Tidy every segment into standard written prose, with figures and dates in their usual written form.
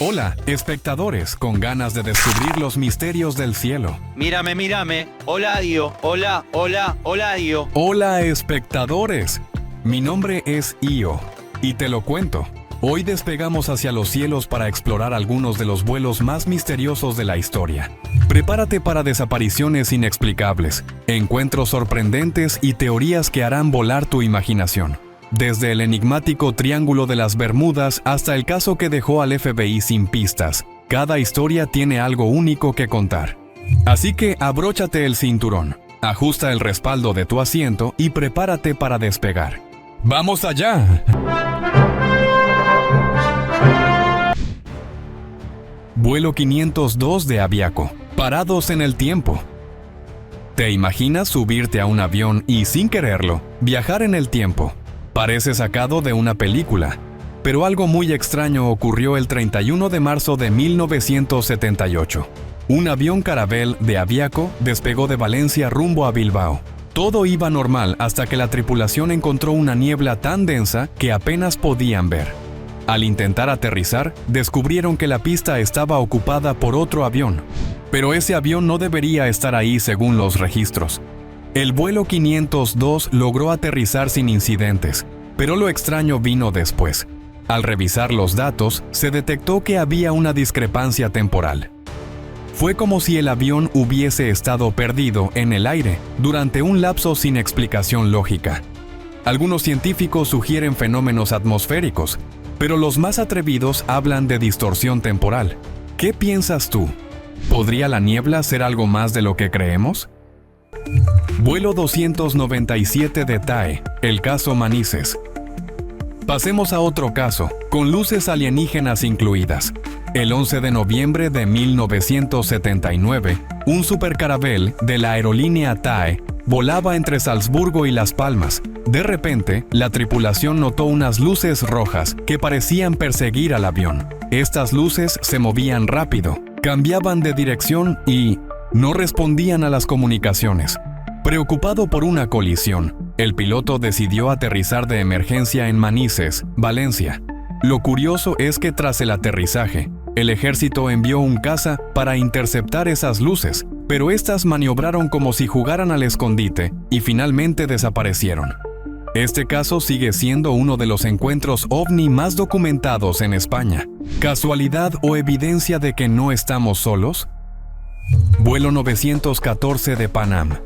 Hola, espectadores con ganas de descubrir los misterios del cielo. Mírame, mírame. Hola, Dio. Hola, hola, hola, Dio. Hola, espectadores. Mi nombre es Io y te lo cuento. Hoy despegamos hacia los cielos para explorar algunos de los vuelos más misteriosos de la historia. Prepárate para desapariciones inexplicables, encuentros sorprendentes y teorías que harán volar tu imaginación. Desde el enigmático Triángulo de las Bermudas hasta el caso que dejó al FBI sin pistas, cada historia tiene algo único que contar. Así que abróchate el cinturón, ajusta el respaldo de tu asiento y prepárate para despegar. ¡Vamos allá! Vuelo 502 de Aviaco. Parados en el tiempo. ¿Te imaginas subirte a un avión y, sin quererlo, viajar en el tiempo? Parece sacado de una película, pero algo muy extraño ocurrió el 31 de marzo de 1978. Un avión Caravelle de Aviaco despegó de Valencia rumbo a Bilbao. Todo iba normal hasta que la tripulación encontró una niebla tan densa que apenas podían ver. Al intentar aterrizar, descubrieron que la pista estaba ocupada por otro avión, pero ese avión no debería estar ahí según los registros. El vuelo 502 logró aterrizar sin incidentes, pero lo extraño vino después. Al revisar los datos, se detectó que había una discrepancia temporal. Fue como si el avión hubiese estado perdido en el aire durante un lapso sin explicación lógica. Algunos científicos sugieren fenómenos atmosféricos, pero los más atrevidos hablan de distorsión temporal. ¿Qué piensas tú? ¿Podría la niebla ser algo más de lo que creemos? Vuelo 297 de TAE, el caso Manises. Pasemos a otro caso, con luces alienígenas incluidas. El 11 de noviembre de 1979, un supercaravelle de la aerolínea TAE volaba entre Salzburgo y Las Palmas. De repente, la tripulación notó unas luces rojas que parecían perseguir al avión. Estas luces se movían rápido, cambiaban de dirección y no respondían a las comunicaciones. Preocupado por una colisión, el piloto decidió aterrizar de emergencia en Manises, Valencia. Lo curioso es que tras el aterrizaje, el ejército envió un caza para interceptar esas luces, pero estas maniobraron como si jugaran al escondite y finalmente desaparecieron. Este caso sigue siendo uno de los encuentros ovni más documentados en España. ¿Casualidad o evidencia de que no estamos solos? Vuelo 914 de Pan Am.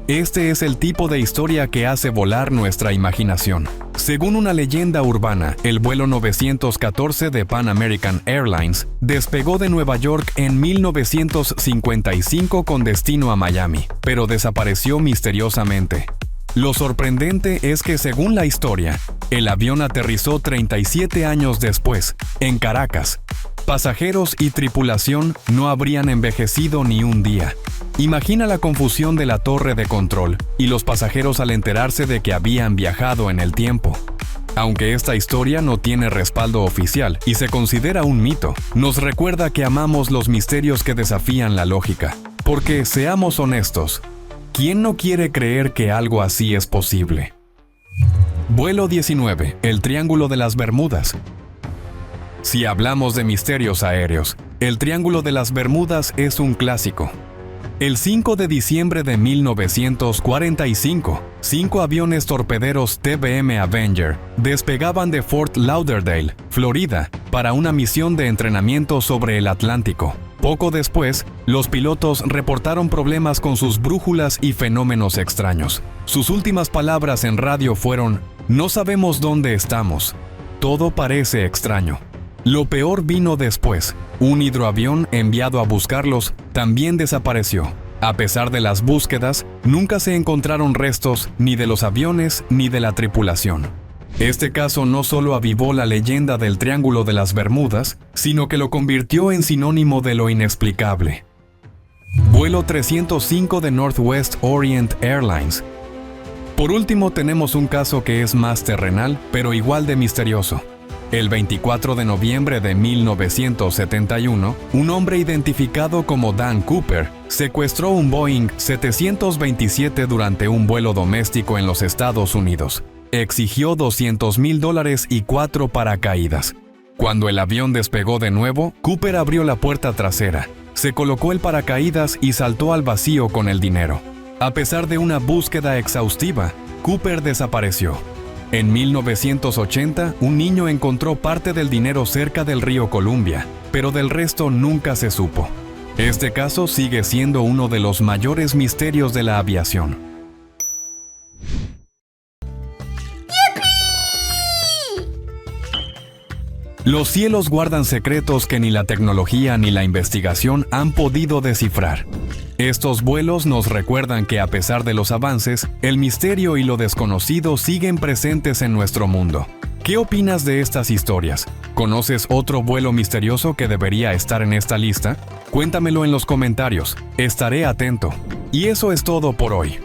Este es el tipo de historia que hace volar nuestra imaginación. Según una leyenda urbana, el vuelo 914 de Pan American Airlines despegó de Nueva York en 1955 con destino a Miami, pero desapareció misteriosamente. Lo sorprendente es que, según la historia, el avión aterrizó 37 años después, en Caracas. Pasajeros y tripulación no habrían envejecido ni un día. Imagina la confusión de la torre de control y los pasajeros al enterarse de que habían viajado en el tiempo. Aunque esta historia no tiene respaldo oficial y se considera un mito, nos recuerda que amamos los misterios que desafían la lógica. Porque, seamos honestos, ¿quién no quiere creer que algo así es posible? Vuelo 19, el Triángulo de las Bermudas. Si hablamos de misterios aéreos, el Triángulo de las Bermudas es un clásico. El 5 de diciembre de 1945, 5 aviones torpederos TBM Avenger despegaban de Fort Lauderdale, Florida, para una misión de entrenamiento sobre el Atlántico. Poco después, los pilotos reportaron problemas con sus brújulas y fenómenos extraños. Sus últimas palabras en radio fueron: "No sabemos dónde estamos. Todo parece extraño". Lo peor vino después. Un hidroavión enviado a buscarlos también desapareció. A pesar de las búsquedas, nunca se encontraron restos ni de los aviones ni de la tripulación. Este caso no solo avivó la leyenda del Triángulo de las Bermudas, sino que lo convirtió en sinónimo de lo inexplicable. Vuelo 305 de Northwest Orient Airlines. Por último, tenemos un caso que es más terrenal, pero igual de misterioso. El 24 de noviembre de 1971, un hombre identificado como Dan Cooper secuestró un Boeing 727 durante un vuelo doméstico en los Estados Unidos. Exigió $200,000 y 4 paracaídas. Cuando el avión despegó de nuevo, Cooper abrió la puerta trasera, se colocó el paracaídas y saltó al vacío con el dinero. A pesar de una búsqueda exhaustiva, Cooper desapareció. En 1980, un niño encontró parte del dinero cerca del río Columbia, pero del resto nunca se supo. Este caso sigue siendo uno de los mayores misterios de la aviación. Los cielos guardan secretos que ni la tecnología ni la investigación han podido descifrar. Estos vuelos nos recuerdan que a pesar de los avances, el misterio y lo desconocido siguen presentes en nuestro mundo. ¿Qué opinas de estas historias? ¿Conoces otro vuelo misterioso que debería estar en esta lista? Cuéntamelo en los comentarios, estaré atento. Y eso es todo por hoy.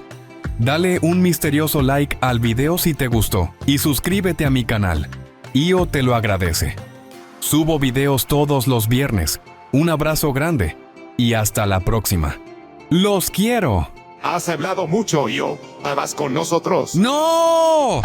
Dale un misterioso like al video si te gustó y suscríbete a mi canal. Io te lo agradece. Subo videos todos los viernes. Un abrazo grande y hasta la próxima. ¡Los quiero! Has hablado mucho, Io. ¿Vas con nosotros? ¡No!